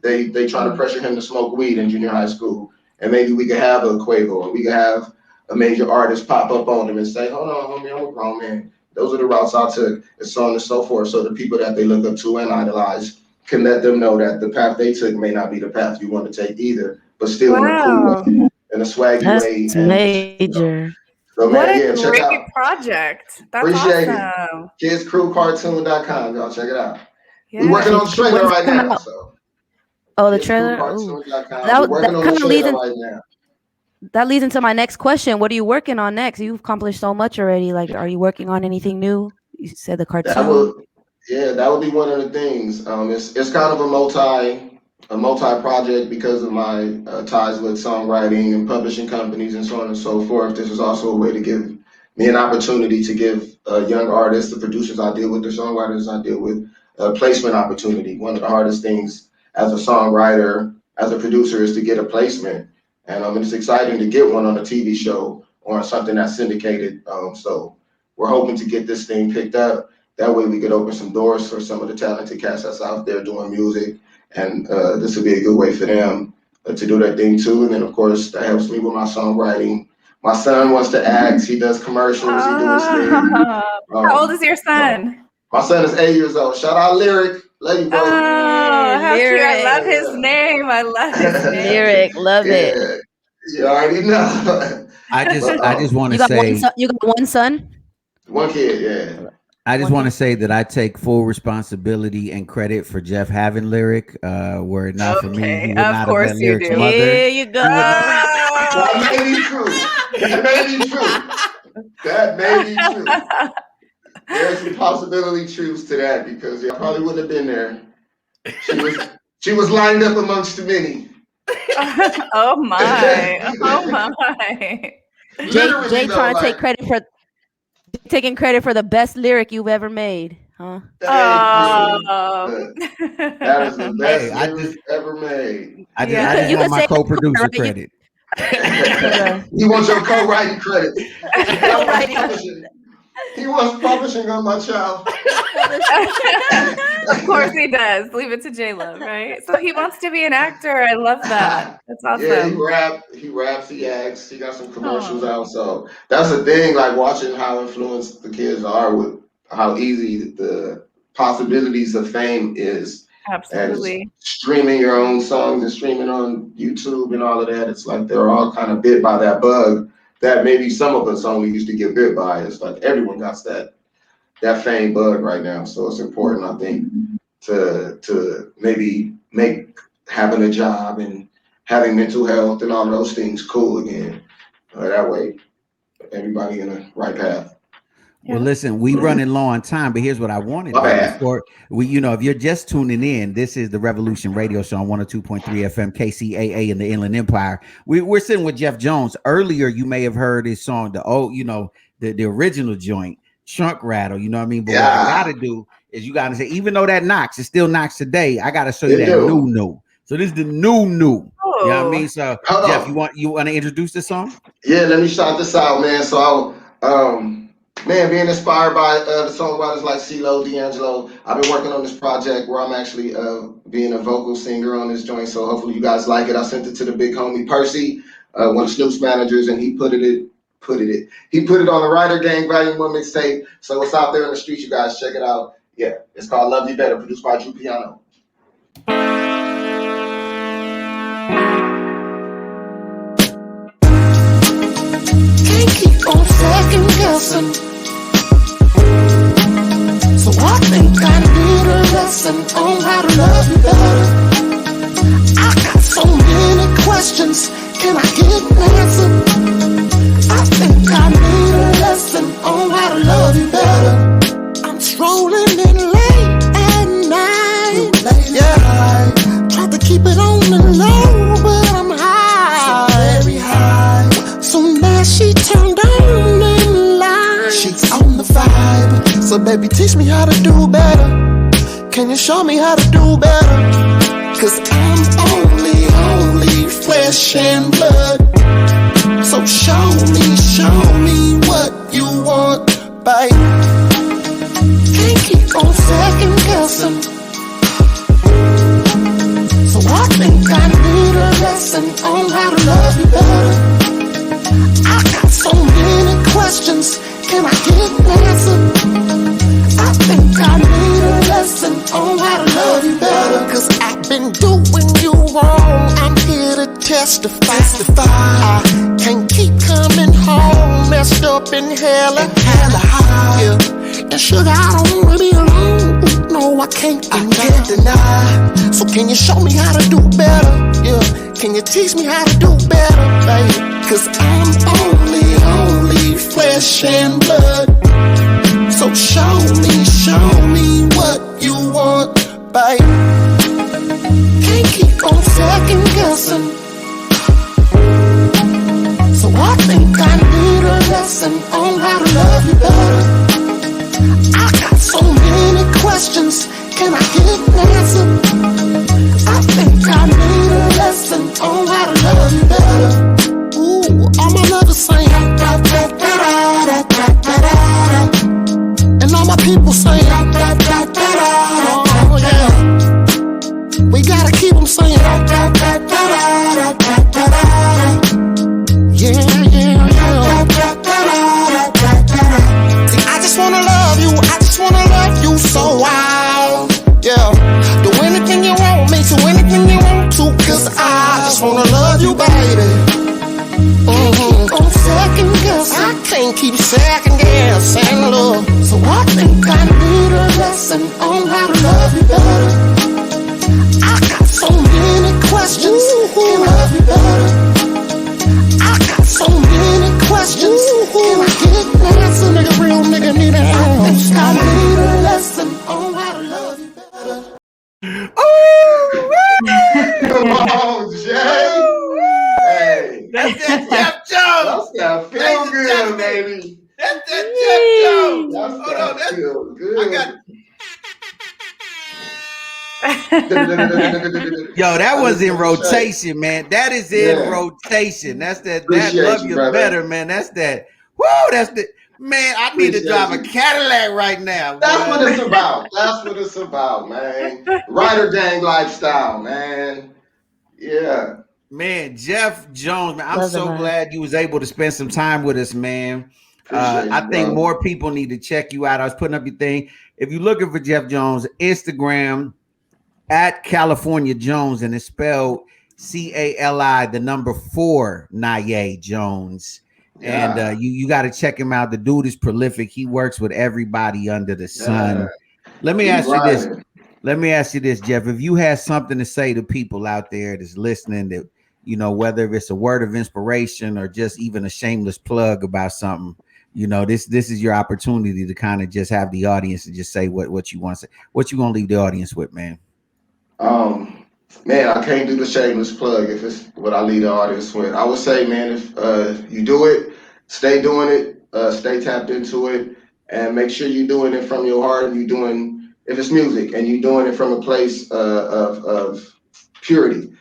they try to pressure him to smoke weed in junior high school, and maybe we could have a Quavo, or we could have a major artist pop up on him and say, "Hold on, homie, I'm a grown man." Those are the routes I took, and so on and so forth. So the people that they look up to and idolize can let them know that the path they took may not be the path you want to take either, but still in a cool way, Wow. in a swaggy That's way, and major. so What man, a yeah, check great out. project. That's Appreciate it. awesome. KidsCrewCartoon.com, y'all check it out. We're working Yeah. on the Kids Crew. trailer When's it right come now, out? so. Oh, the trailer. Ooh, KidsCrewCartoon.com. We're working that on the kind of leads trailer in, right now. that leads into my next question. What are you working on next? You've accomplished so much already. Like, are you working on anything new? You said the That cartoon. would, yeah, that would be one of the things. It's kind of a multi project because of my ties with songwriting and publishing companies and so on and so forth. This is also a way to give me an opportunity to give young artists, the producers I deal with, the songwriters I deal with, a placement opportunity. One of the hardest things as a songwriter, as a producer, is to get a placement, and it's exciting to get one on a TV show or something that's syndicated. So we're hoping to get this thing picked up. That way we could open some doors for some of the talented cats that's out there doing music. And this would be a good way for them to do their thing too. And then, of course, that helps me with my songwriting. My son wants to act. He does commercials. He do his thing. Oh, how old is Um, your uh, son? my son is 8 years old. Shout out Lyric. Love you, buddy. Oh, Hey, how cute. I love lyric. his name. I love his name. Lyric. Love it. Yeah, you already know. I just But I just want to You got one say son. You got one son. one kid, yeah. I just One want to kid. say that I take full responsibility and credit for Jeff having Lyric. Were it not for me, he Okay, would of not have course met you Lyric's do. mother. There you go. He would not. That Oh. may be true. That may be true. That may be true. There's some possibility truths to that because I probably wouldn't have been there. She was she was lined up amongst the many. Oh my. Oh my. Literally Jay though, trying to take like credit for taking credit for the best lyric you've ever made. Huh? Thank you. That is the best Hey, lyric ever made. I Yeah. just You want could my say co-producer right? credit. You want your co-writing credit. Co-writing. Publishing. He wants publishing on my child. Of course he does. Leave it to J-Lo, right? So he wants to be an actor. I love that. That's Yeah, he awesome. raps, he acts, he got some commercials Oh, out. So that's the thing, like watching how influenced the kids are with how easy the possibilities of fame is. And just absolutely. streaming your own songs and streaming on YouTube and all of that. It's like they're all kind of bit by that bug that maybe some of us only used to get bit by. It's like everyone got that fame bug right now. So it's important, I think, to maybe make having a job and having mental health and all those things cool again. That way, everybody in the right path. Well, listen, we running low on time, but here's what I want to My do bad. before we, if you're just tuning in, this is the Revolution Radio Show on 102.3 FM KCAA in the Inland Empire. We're sitting with Jeff Jones. Earlier, you may have heard his song, the original joint, Trunk Rattle. You know what I mean? But what I gotta do is you gotta say, even though that knocks, it still knocks today. I gotta show you that new. So this is the new. You know what I mean? So Hold Jeff, on. you want to introduce the song? Yeah, let me shout this out, man. So man, being inspired by the songwriters like CeeLo, D'Angelo, I've been working on this project where I'm actually being a vocal singer on this joint. So hopefully you guys like it. I sent it to the big homie Percy, one of Snoop's managers, and he put it on the Writer Gang Volume 1 mixtape. So it's out there in the streets, you guys. Check it out. Yeah, it's called Love You Better, produced by Drew Piano. Can't keep on second guessing. So I think I need a lesson on how to love you better. I got so many questions, can I get an answer? I think I need a lesson on how to love you better. I'm strolling in late at night. Yeah, tried to keep it on the low, but I'm high. So very high. So now she turned on in line. She's on the vibe. So baby, teach me how to do better. Can you show me how to do better? Cause I'm only flesh and blood. So show me what you want, babe. Can't keep on second guessing. So I think I need a lesson on how to love you better. I got so many questions, can I get an answer? I think I need a lesson on how to love you better. Cause I've been doing you wrong, I'm here to testify. I can't keep coming home, messed up in hella high. Yeah. And sugar, I don't wanna be alone. No, I can't deny. So can you show me how to do better? Yeah. Can you teach me how to do better, baby? Cause I'm only flesh and blood. So show me what you want, babe. Can't keep on second guessing. So I think I need a lesson on how to love you better. I got so many questions, can I get an answer? I think I need a lesson on how to love you better. Ooh, all my lovers sing, and all my people sing, oh yeah. We gotta keep them singing, yeah. See, I just wanna love you so wild, yeah. Do anything you want me to, anything you want to, cause I just wanna love you, baby. On second guess, I can't keep second guessing, look. So I think I need a lesson on how to love you better. I got so many questions, can I love you better? I got so many questions, can I get an answer? Nigga, real nigga need an answer. I need a lesson on how to love you better. Come on, Jay. Hey. That's that Jeff Jones. That's that feel good, baby. That's that Jeff Jones. That's Hold on, that feel good. Yo, that I was just in want to say, rotation, man. That is in yeah, rotation. That's that appreciate love you, you brother. better, man. That's that. Woo, that's the man. I need to Appreciate drive a you. Cadillac right now, That's what boy. it's about. That's what it's about, man. Rider gang lifestyle, man. Yeah, Man, Jeff Jones, man. I'm Love the so vibe. glad you was able to spend some time with us, man. appreciate I you, think bro. more people need to check you out. I was putting up your thing. If you're looking for Jeff Jones, Instagram at California Jones, and it's spelled CALI, the number 4, Naye Jones. And Yeah, you got to check him out. The dude is prolific. He works with everybody under the yeah. sun. Let me He ask you this. grinding. Let me ask you this, Jeff. If you had something to say to people out there that's listening, that whether it's a word of inspiration or just even a shameless plug about something, this is your opportunity to kind of just have the audience and just say what you want to say. What you gonna leave the audience with, man? Um, Man, I can't do the shameless plug if it's what I lead the audience with. I would say, man, if you do it, stay doing it, stay tapped into it, and make sure you're doing it from your heart. And you doing if it's music, and you're doing it from a place of purity.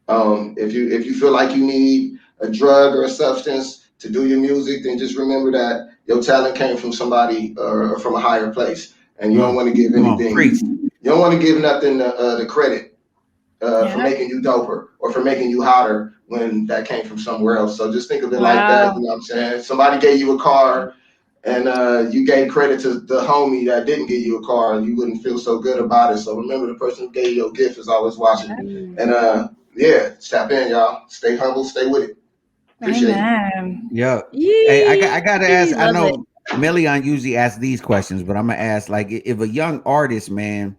If you feel like you need a drug or a substance to do your music, then just remember that your talent came from somebody or from a higher place, and you don't want to give Come on, anything. preach. You don't want to give nothing the credit for Yeah. making you doper or for making you hotter when that came from somewhere else. So just think of it like that. Wow. You know what I'm saying? Somebody gave you a car and you gave credit to the homie that didn't give you a car, and you wouldn't feel so good about it. So remember, the person who gave you your gift is always watching. Mm. And yeah, tap in, y'all. Stay humble, stay with it. Appreciate it. Amen. Yeah. Hey, I gotta ask. Yee, I love it. know Million usually asks these questions, but I'm gonna ask, like, if a young artist, man,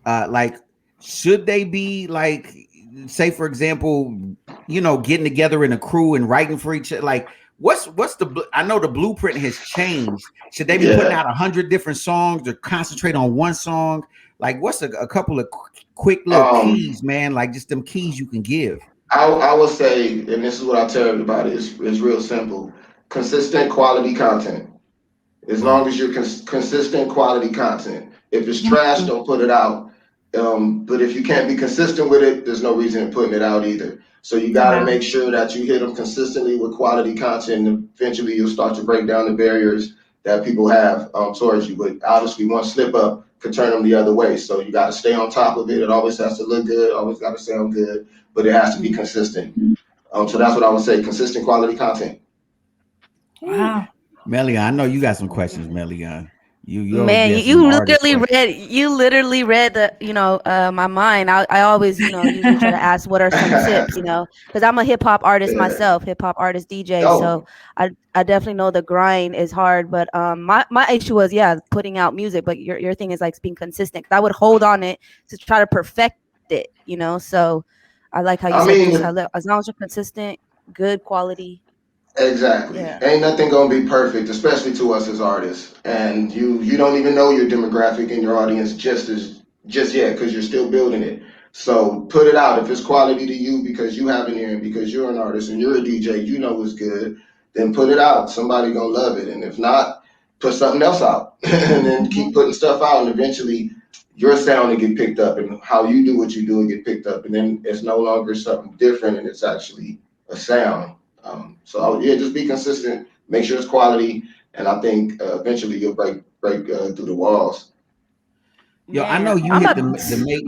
like, should they be like, say for example, getting together in a crew and writing for each other? Like, what's I know the blueprint has changed. Should they be putting Yeah. out 100 different songs or concentrate on one song? Like, what's a couple of quick little keys, Um, man? Like, just them keys you can give. I will say, and this is what I tell everybody, it's real simple. Consistent quality content. As long Mm. as you're consistent quality content. If it's trash, Mhm. don't put it out. But if you can't be consistent with it, there's no reason in putting it out either. So you got to Wow. make sure that you hit them consistently with quality content, and eventually you'll start to break down the barriers that people have towards you. But obviously, one slip up could turn them the other way. So you got to stay on top of it. It always has to look good, always got to sound good, but it has to be Mhm. consistent. So that's what I would say: consistent quality content. Wow. Melian, I know you got some questions, Melian. You always Man, get some artist questions. you literally read the my mind. I always usually try to ask what are some tips, because I'm a hip hop artist Yeah. myself, hip hop artist DJ. So Oh, I definitely know the grind is hard, but my issue was putting out music, but your thing is like being consistent. 'Cause I would hold on it to try to perfect it. So I like how you I said just mean, as long as you're consistent, good quality. exactly. Yeah. Ain't nothing gonna be perfect, especially to us as artists. And you don't even know your demographic and your audience just yet because you're still building it. So put it out. If it's quality to you because you have an ear and because you're an artist and you're a DJ, you know it's good, then put it out. Somebody gonna love it. And if not, put something else out. And then keep putting stuff out, and eventually your sound will get picked up, and how you do what you do will get picked up. And then it's no longer something different, and it's actually a sound. Yeah, just be consistent. Make sure it's quality, and I think eventually you'll break through the walls. Yo, I know Man, you I'm hit about. the make.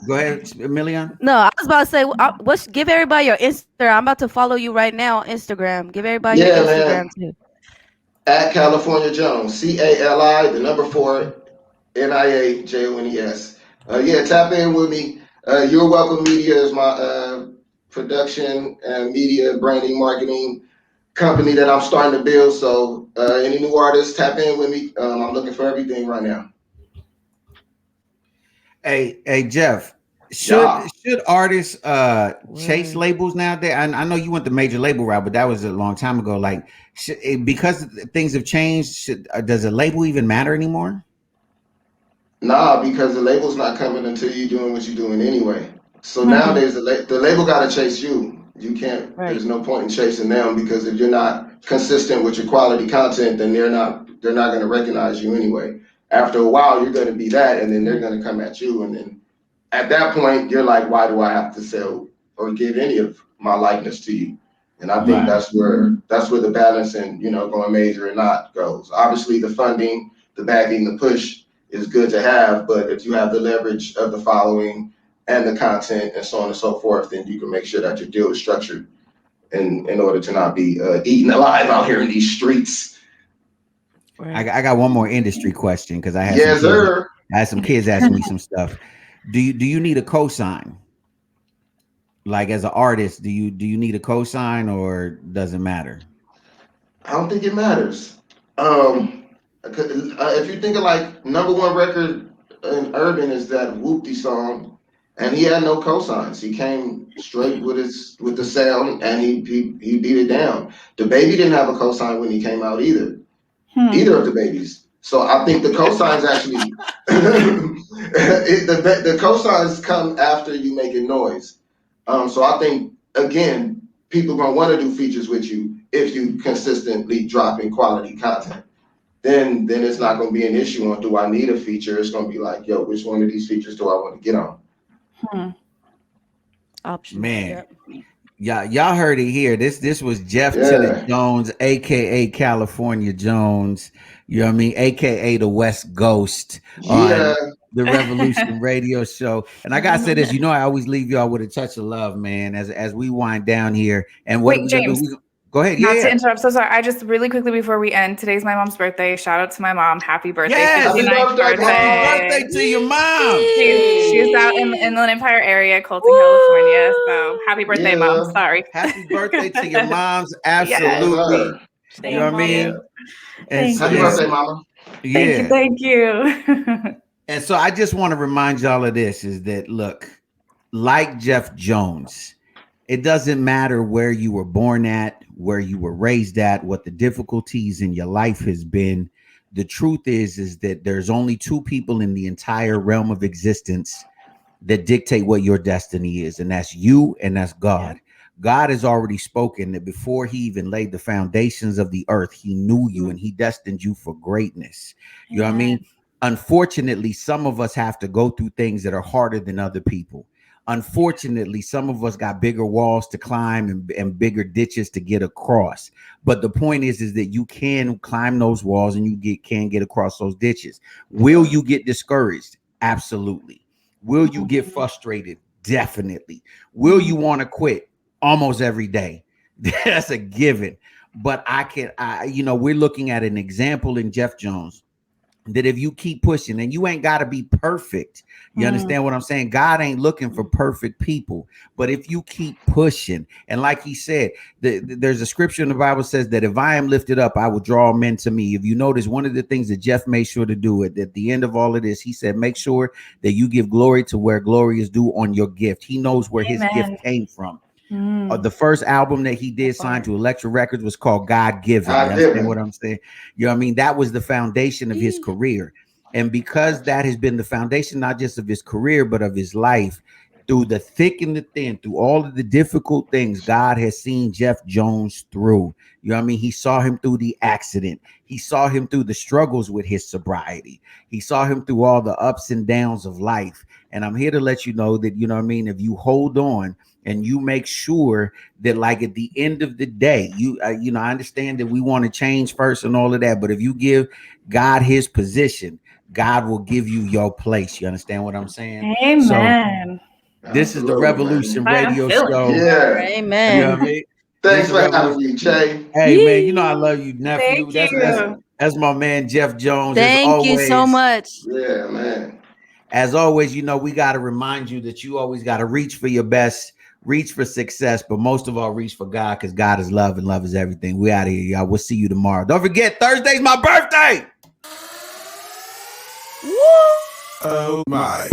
Go ahead, Melian. No, I was about to say, what's give everybody your Instagram. I'm about to follow you right now on Instagram. Give everybody your Yeah, Instagram man. too. At California Jones, CALI, the number 4, NIAJONES. Yeah, tap in with me. You're Welcome Media is my production and media branding marketing company that I'm starting to build. So any new artists, tap in with me. I'm looking for everything right now. Hey, Jeff. Yeah. Should artists chase Word. labels nowadays? I know you went the major label route, but that was a long time ago. Like, because things have changed, does a label even matter anymore? Nah, because the label's not coming until you're doing what you're doing anyway. So Hmm. nowadays, the label got to chase you. You can't. Right. There's no point in chasing them because if you're not consistent with your quality content, then they're not going to recognize you anyway. After a while, you're going to be that, and then they're Right. going to come at you, and then at that point, you're like, why do I have to sell or give any of my likeness to you? And I think that's where the balance and, going major or not goes. Obviously, the funding, the backing, the push is good to have, but if you have the leverage of the following and the content and so on and so forth, then you can make sure that your deal is structured in order to not be eaten alive out here in these streets. I got one more industry question because I had some kids asking me some stuff. Do you need a cosign? Like as an artist, do you need a cosign or does it matter? I don't think it matters. If you think of like number one record in urban is that Whoopty song, and he had no cosigns. He came straight with the sound, and he beat it down. The Baby didn't have a cosign when he came out either. Either of the babies. So I think the cosigns actually the cosigns come after you making noise. So I think again, people gonna want to do features with you if you consistently dropping quality content. Then it's not gonna be an issue on do I need a feature. It's gonna be like, yo, which one of these features do I want to get on? Option. Man. Y'all heard it here. This was Jeff Tillett Jones, aka California Jones. You know what I mean? AKA the West Ghost on the Revolution Radio Show. And I gotta say this, I always leave y'all with a touch of love, man, as we wind down here. And what James, go ahead. Not to interrupt. So sorry. I just really quickly before we end, today's my mom's birthday. Shout out to my mom. Happy birthday. Yes, 59th birthday. Happy birthday to your mom. She's out in the Inland Empire area, Colton, California. So happy birthday, Mom. Sorry. Happy birthday to your moms. Absolutely. Yes. You know what I mean? Happy birthday, Mama. Yeah. Thank you. And so I just want to remind y'all of this is that, look, like Jeff Jones, it doesn't matter where you were born at, where you were raised at, what the difficulties in your life has been. The truth is that there's only two people in the entire realm of existence that dictate what your destiny is, and that's you and that's God. God has already spoken that before he even laid the foundations of the earth, he knew you and he destined you for greatness. You know what I mean? Unfortunately, some of us have to go through things that are harder than other people. Unfortunately, some of us got bigger walls to climb and bigger ditches to get across. But the point is that you can climb those walls and you can get across those ditches. Will you get discouraged? Absolutely. Will you get frustrated? Definitely. Will you want to quit? Almost every day. That's a given. But we're looking at an example in Jeff Jones that if you keep pushing, and you ain't got to be perfect, you understand what I'm saying? God ain't looking for perfect people, but if you keep pushing, and like he said, there's a scripture in the Bible says that if I am lifted up, I will draw men to me. If you notice, one of the things that Jeff made sure to do at the end of all of this, he said, make sure that you give glory to where glory is due on your gift. He knows where his gift came from. The first album that he did sign to Elektra Records was called God Given. You understand what I'm saying? You know what I mean? That was the foundation of his career. And because that has been the foundation, not just of his career, but of his life, through the thick and the thin, through all of the difficult things, God has seen Jeff Jones through. You know what I mean? He saw him through the accident. He saw him through the struggles with his sobriety. He saw him through all the ups and downs of life. And I'm here to let you know that, you know what I mean, if you hold on and you make sure that, like, at the end of the day, I understand that we want to change first and all of that, but if you give God his position, God will give you your place. You understand what I'm saying? Amen. So, this is the Revolution Radio Show. Yeah. Amen. You know what I mean? Thanks for having me, Jay. Hey, man, you know I love you, nephew. Thank you. That's my man, Jeff Jones. Thank you so much. Yeah, man. As always, we got to remind you that you always got to reach for your best, reach for success, but most of all, reach for God, because God is love and love is everything. We out of here, y'all. We'll see you tomorrow. Don't forget, Thursday's my birthday. Oh, my.